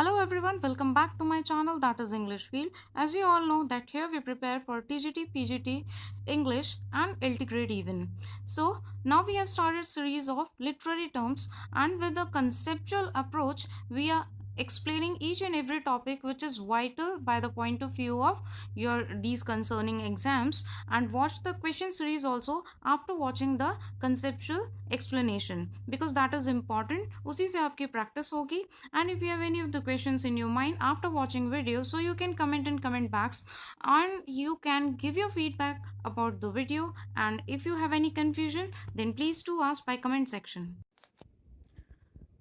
Hello everyone, welcome back to my channel that is English Field. As you all know that here we prepare for TGT, PGT, English and LT grade even. So now we have started series of literary terms and with a conceptual approach we are explaining each and every topic which is vital by the point of view of your these concerning exams, and watch the question series also after watching the conceptual explanation because that is important. उसी से आपकी practice होगी. And if you have any of the questions in your mind after watching video, so you can comment in comment box and you can give your feedback about the video, and if you have any confusion then please do ask by comment section.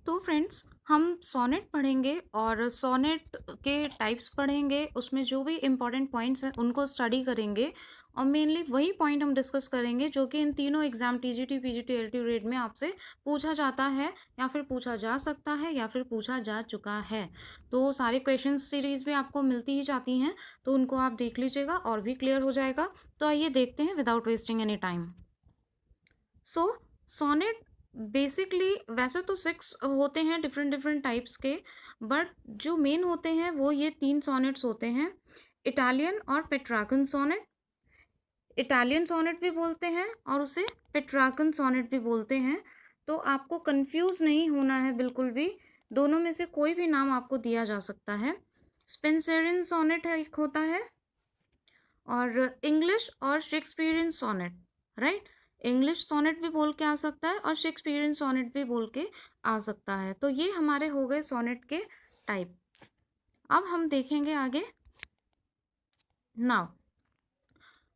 तो friends हम sonnet पढ़ेंगे और sonnet के types पढ़ेंगे, उसमें जो भी important points हैं उनको स्टडी करेंगे और मेनली वही पॉइंट हम डिस्कस करेंगे जो कि इन तीनों exam TGT PGT LT grade में आपसे पूछा जाता है या फिर पूछा जा सकता है या फिर पूछा जा चुका है. तो सारे क्वेश्चन सीरीज भी आपको मिलती ही जाती हैं, तो उनको आप देख लीजिएगा और भी क्लियर हो जाएगा. तो आइए देखते हैं विदाउट वेस्टिंग एनी टाइम. सो सोनेट बेसिकली वैसे तो 6 होते हैं डिफरेंट टाइप्स के, बट जो मेन होते हैं वो ये 3 सोनेट्स होते हैं. इटालियन और पेट्रार्कन सोनेट. इटालियन सोनेट भी बोलते हैं और उसे पेट्रार्कन सोनेट भी बोलते हैं. तो आपको कंफ्यूज नहीं होना है बिल्कुल भी, दोनों में से कोई भी नाम आपको दिया जा सकता है. स्पेंसरियन सोनेट है एक होता है, और इंग्लिश और Shakespearean sonnet, right. English sonnet भी बोल के आ सकता है और शेक्सपियरियन सोनेट भी बोल के आ सकता है. तो ये हमारे हो गए सोनेट के टाइप. अब हम देखेंगे आगे. Now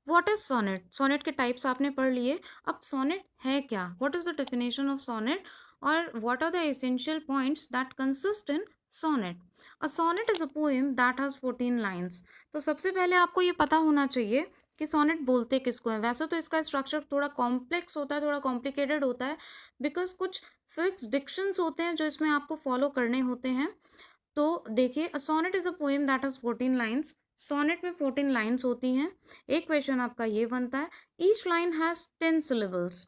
what is sonnet. Sonnet के टाइप्स आपने पढ़ लिए. अब सोनेट है क्या, what is the definition of sonnet, और what are the essential points that consist in sonnet. A sonnet is a poem that has 14 lines. तो सबसे पहले आपको ये पता होना चाहिए कि सोनेट बोलते किसको है. वैसे तो इसका स्ट्रक्चर थोड़ा कॉम्प्लेक्स होता है, थोड़ा कॉम्प्लिकेटेड होता है, बिकॉज कुछ फिक्स डिक्शंस होते हैं जो इसमें आपको फॉलो करने होते हैं. तो देखिए, a sonnet is a poem that has 14 lines. Sonnet में 14 लाइन्स होती हैं. एक क्वेश्चन आपका ये बनता है, each line has 10 syllables.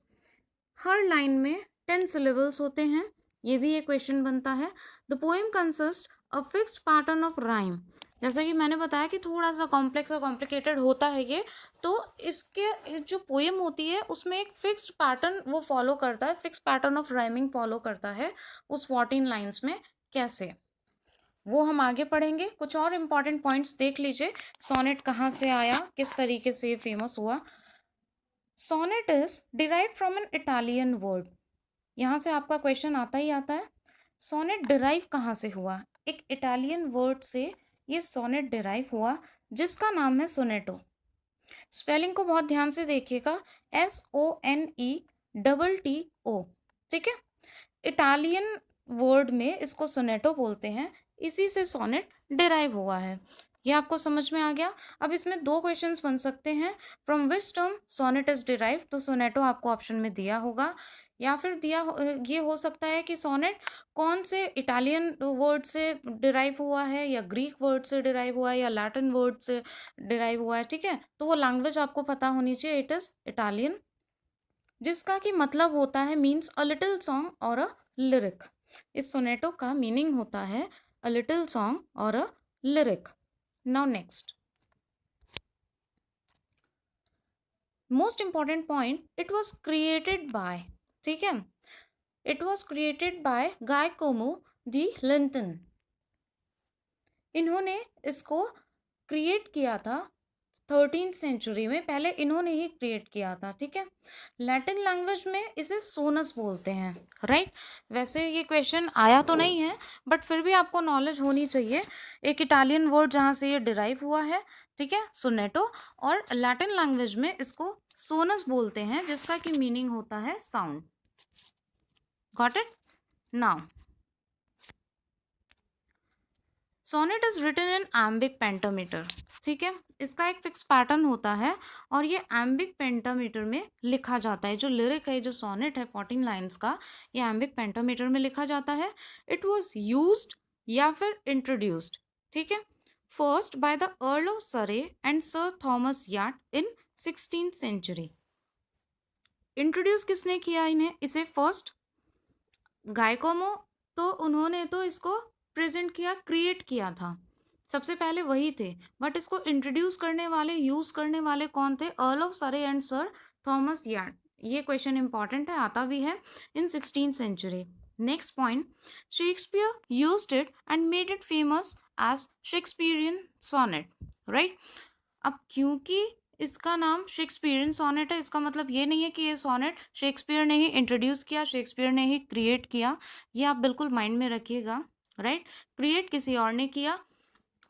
Her line में 10 सिलेबल्स होते हैं, ये भी एक क्वेश्चन बनता है. The poem consist a fixed pattern of rhyme. जैसा कि मैंने बताया कि थोड़ा सा कॉम्प्लेक्स और कॉम्प्लिकेटेड होता है ये, तो इसके जो पोएम होती है उसमें एक फिक्स्ड पैटर्न वो फॉलो करता है, fix pattern of rhyming follow करता है उस 14 लाइन्स में. कैसे, वो हम आगे पढ़ेंगे. कुछ और इम्पॉर्टेंट पॉइंट्स देख लीजिए, सोनेट कहाँ से आया, किस तरीके से ये फेमस हुआ. Sonnet is derive from an Italian word. यहाँ से आपका क्वेश्चन आता ही आता है, सोनेट डिराइव कहाँ से हुआ. एक इटालियन वर्ड से ये सोनेट डिराइव हुआ जिसका नाम है सोनेटो. स्पेलिंग को बहुत ध्यान से देखिएगा, SONETTO. ठीक है, इटालियन वर्ड में इसको सोनेटो बोलते हैं, इसी से सोनेट डिराइव हुआ है. ये आपको समझ में आ गया. अब इसमें दो क्वेश्चंस बन सकते हैं, from which term sonnet is derive. तो सोनेटो आपको ऑप्शन में दिया होगा, या फिर ये हो सकता है कि सोनेट कौन से इटालियन वर्ड से डिराइव हुआ है, या ग्रीक वर्ड से डिराइव हुआ है, या लैटिन वर्ड से डिराइव हुआ है. ठीक है, तो वो लैंग्वेज आपको पता होनी चाहिए. इट इज इटालियन, जिसका कि मतलब होता है मीन्स अ लिटिल सॉन्ग और अ लिरिक. इस सोनेटो का मीनिंग होता है अ लिटिल सॉन्ग और a lyric. Now next, most important point, it was created by. ठीक है, it was created by Giacomo de Lentini. इन्होंने इसको क्रिएट किया था 13th सेंचुरी में, पहले इन्होंने ही क्रिएट किया था. ठीक है, लैटिन लैंग्वेज में इसे सोनस बोलते हैं, राइट. वैसे ये क्वेश्चन आया तो नहीं है, बट फिर भी आपको नॉलेज होनी चाहिए. एक इटालियन वर्ड जहाँ से ये डिराइव हुआ है, ठीक है, सोनेटो, और लैटिन लैंग्वेज में इसको सोनस बोलते हैं जिसका कि मीनिंग होता है sound. Got it. Now sonnet is written in iambic pentameter. ठीक है, इसका एक फिक्स पैटर्न होता है और ये एम्बिक पेंटामीटर में लिखा जाता है. जो लिरिक है, जो सोनेट है 14 लाइन्स का, ये एम्बिक पेंटामीटर में लिखा जाता है. इट वॉज यूज्ड या फिर इंट्रोड्यूस्ड, ठीक है, first by the Earl of Surrey and Sir Thomas Wyatt in 16th century. Introduce किसने किया इन्हें, इसे फर्स्ट गायकोमो. तो उन्होंने तो इसको प्रेजेंट किया, क्रिएट किया था, सबसे पहले वही थे, बट इसको इंट्रोड्यूस करने वाले, यूज करने वाले कौन थे? Earl of Surrey and Sir Thomas Wyatt. ये क्वेश्चन इंपॉर्टेंट है, आता भी है in 16th century. Next point, Shakespeare used it and made it famous as Shakespearean sonnet, right. अब क्योंकि इसका नाम शेक्सपियरियन सोनेट है, इसका मतलब ये नहीं है कि ये सोनेट शेक्सपियर ने ही इंट्रोड्यूस किया, शेक्सपियर ने ही क्रिएट किया, ये आप बिल्कुल माइंड में रखिएगा, राइट। क्रिएट किसी और ने किया,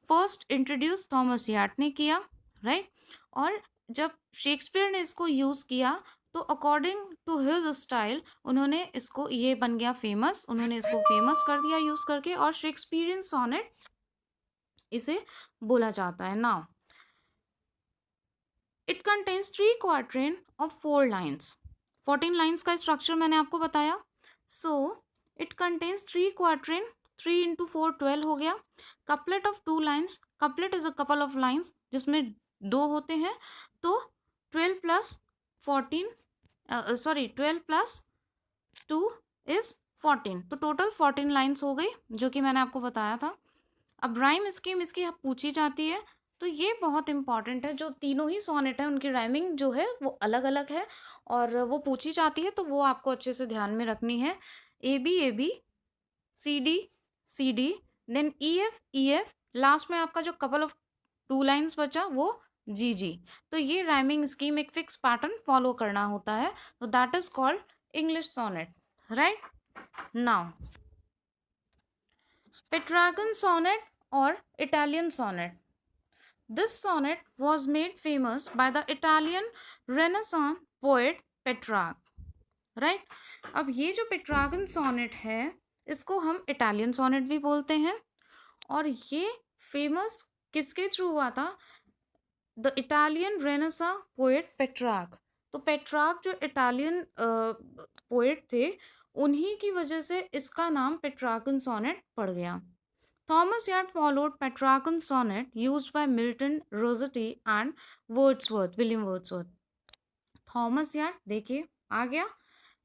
फर्स्ट इंट्रोड्यूस थॉमस यार्ड ने किया, राइट। और जब शेक्सपियर ने इसको यूज किया तो अकॉर्डिंग टू हिज स्टाइल उन्होंने इसको, ये बन गया फेमस, उन्होंने इसको फेमस कर दिया यूज करके, और शेक्सपियरियन सोनेट इसे बोला जाता है। Now it contains 3 quatrain of 4 lines. 14 lines का स्ट्रक्चर मैंने आपको बताया। So it contains 3 quatrain, 3 into 4 12 हो गया। Couplet of 2 lines, couplet is a couple of lines जिसमें 2 होते हैं, तो 12 प्लस 14 12 प्लस 2 इज 14, तो टोटल 14 लाइन्स हो गई, जो कि मैंने आपको बताया था। अब राइम स्कीम इसकी पूछी जाती है, तो ये बहुत इंपॉर्टेंट है, जो तीनों ही सोनेट है उनकी राइमिंग जो है वो अलग अलग है और वो पूछी जाती है, तो वो आपको अच्छे से ध्यान में रखनी है। A B C D, then E F, last में आपका जो कपल ऑफ 2 लाइन्स बचा वो जी। तो ये राइमिंग स्कीम एक फिक्स पैटर्न फॉलो करना होता है, तो that is called English sonnet, right. Now Petrarchan sonnet और Italian sonnet. This sonnet was made famous by the Italian Renaissance poet Petrarch, right? अब ये जो पेट्रागन सोनेट है इसको हम इटालियन सोनेट भी बोलते हैं, और ये फेमस किसके थ्रू हुआ था? The Italian renaissance poet Petrarch. तो पेट्रार्क जो इटालियन पोएट थे, उन्हीं की वजह से इसका नाम पेट्रागन सोनेट पड़ गया। Thomas Yard followed Petrarchan's sonnet used by Milton, Rossetti and Wordsworth, William Wordsworth. Thomas Yard देखिए आ गया,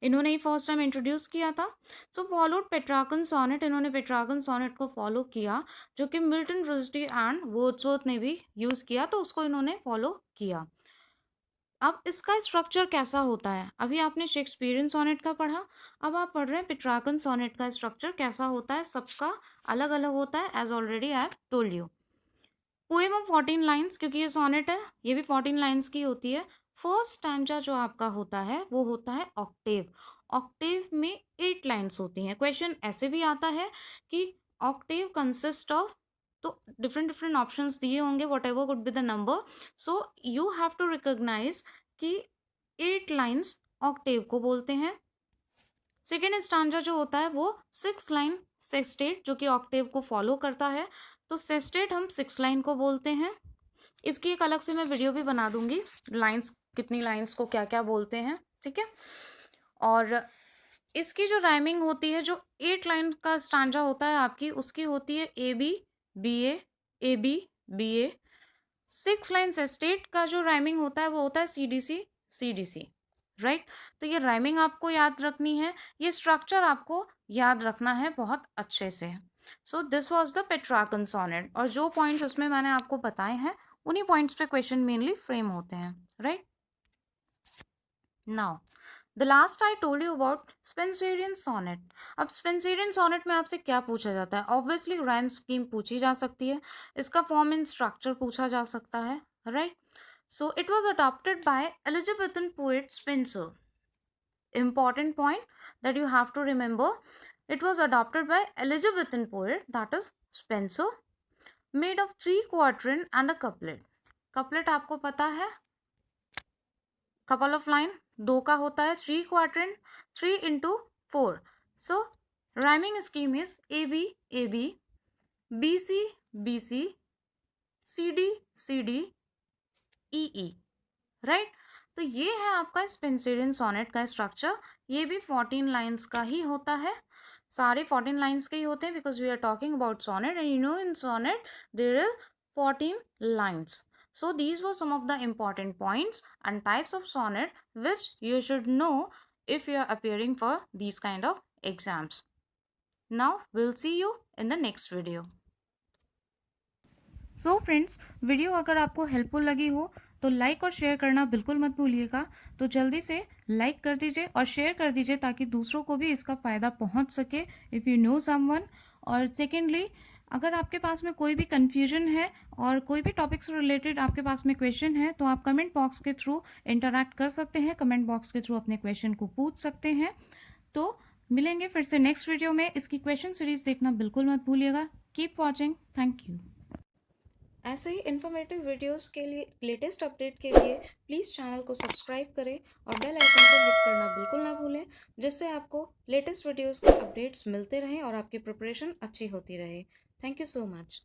इन्होंने ही फर्स्ट टाइम इंट्रोड्यूस किया था। सो फॉलोड पेट्रार्कन सोनेट, इन्होंने पेट्रार्कन सोनेट को फॉलो किया, जो कि मिल्टन, रोसेटी एंड वर्ड्सवर्थ ने भी यूज किया, तो उसको इन्होंने फॉलो किया। अब इसका स्ट्रक्चर कैसा होता है? अभी आपने शेक्सपियरियन सोनेट का पढ़ा, अब आप पढ़ रहे हैं पेट्रार्कन सोनेट का स्ट्रक्चर कैसा होता है, सबका अलग अलग होता है, as already I have told you. Poem of 14 lines, क्योंकि ये सोनेट है, ये भी 14 लाइन्स की होती है। फर्स्ट स्टैंजा जो आपका होता है वो होता है ऑक्टेव। ऑक्टेव में 8 लाइन्स होती हैं। क्वेश्चन ऐसे भी आता है कि ऑक्टेव कंसिस्ट ऑफ, तो डिफरेंट डिफरेंट ऑप्शंस दिए होंगे, whatever could be the number, so you have to recognise कि 8 लाइन्स ऑक्टेव को बोलते हैं। सेकेंड स्टांजा जो होता है वो 6 लाइन सेस्टेट, जो कि ऑक्टेव को फॉलो करता है, तो सेस्टेट हम 6 लाइन को बोलते हैं। इसकी एक अलग से मैं वीडियो भी बना दूंगी, लाइन्स कितनी लाइन्स को क्या क्या बोलते हैं, ठीक है। और इसकी जो राइमिंग होती है, जो 8 लाइन का स्टांजा होता है आपकी, उसकी होती है A B B A. 6 line sestet का जो राइमिंग होता है वो होता है सी डी सी, राइट। तो ये राइमिंग आपको याद रखनी है, ये स्ट्रक्चर आपको याद रखना है बहुत अच्छे से। So this was the Petrarchan sonnet, और जो पॉइंट्स उसमें मैंने आपको बताए हैं उन्हीं पॉइंट्स पे क्वेश्चन मेनली फ्रेम होते हैं, right. Now the last I told you about Spenserian sonnet. अब स्पेंसरियन सोनेट में आपसे क्या पूछा जाता है? ऑब्वियसली राइम स्कीम पूछी जा सकती है, इसका फॉर्म एंड स्ट्रक्चर पूछा जा सकता है, right. So it was adopted by Elizabethan poet Spenser. Important point that you have to remember. It was adopted by Elizabethan poet, that is Spenser, made of 3 quatrain and a couplet. Couplet आपको पता है, couple of line 2 का होता है, 3 quatrain 3 into 4. So rhyming scheme is A B B C C D E, right. तो ये है आपका स्पेंसरियन सोनेट का स्ट्रक्चर, ये भी 14 लाइन्स का ही होता है, सारे 14 लाइन्स के ही होते हैं, because we are talking about sonnet and you know in sonnet there is 14 lines. So these were some of the important points and types of sonnet which you should know if you are appearing for these kind of exams. Now we'll see you in the next video. So friends, video अगर आपको helpful लगी हो तो like और share करना बिल्कुल मत भूलिएगा। तो जल्दी से लाइक कर दीजिए और शेयर कर दीजिए ताकि दूसरों को भी इसका फ़ायदा पहुंच सके, इफ़ यू नो समवन। और सेकेंडली, अगर आपके पास में कोई भी कन्फ्यूजन है और कोई भी टॉपिक से रिलेटेड आपके पास में क्वेश्चन है तो आप कमेंट बॉक्स के थ्रू इंटरैक्ट कर सकते हैं, कमेंट बॉक्स के थ्रू अपने क्वेश्चन को पूछ सकते हैं। तो मिलेंगे फिर से नेक्स्ट वीडियो में। इसकी क्वेश्चन सीरीज देखना बिल्कुल मत भूलिएगा। Keep watching, thank you. ऐसे ही इन्फॉर्मेटिव वीडियोस के लिए, लेटेस्ट अपडेट के लिए प्लीज़ चैनल को सब्सक्राइब करें और बेल आइकन को हिट करना बिल्कुल ना भूलें, जिससे आपको लेटेस्ट वीडियोस के अपडेट्स मिलते रहें और आपकी प्रिपरेशन अच्छी होती रहे। Thank you so much.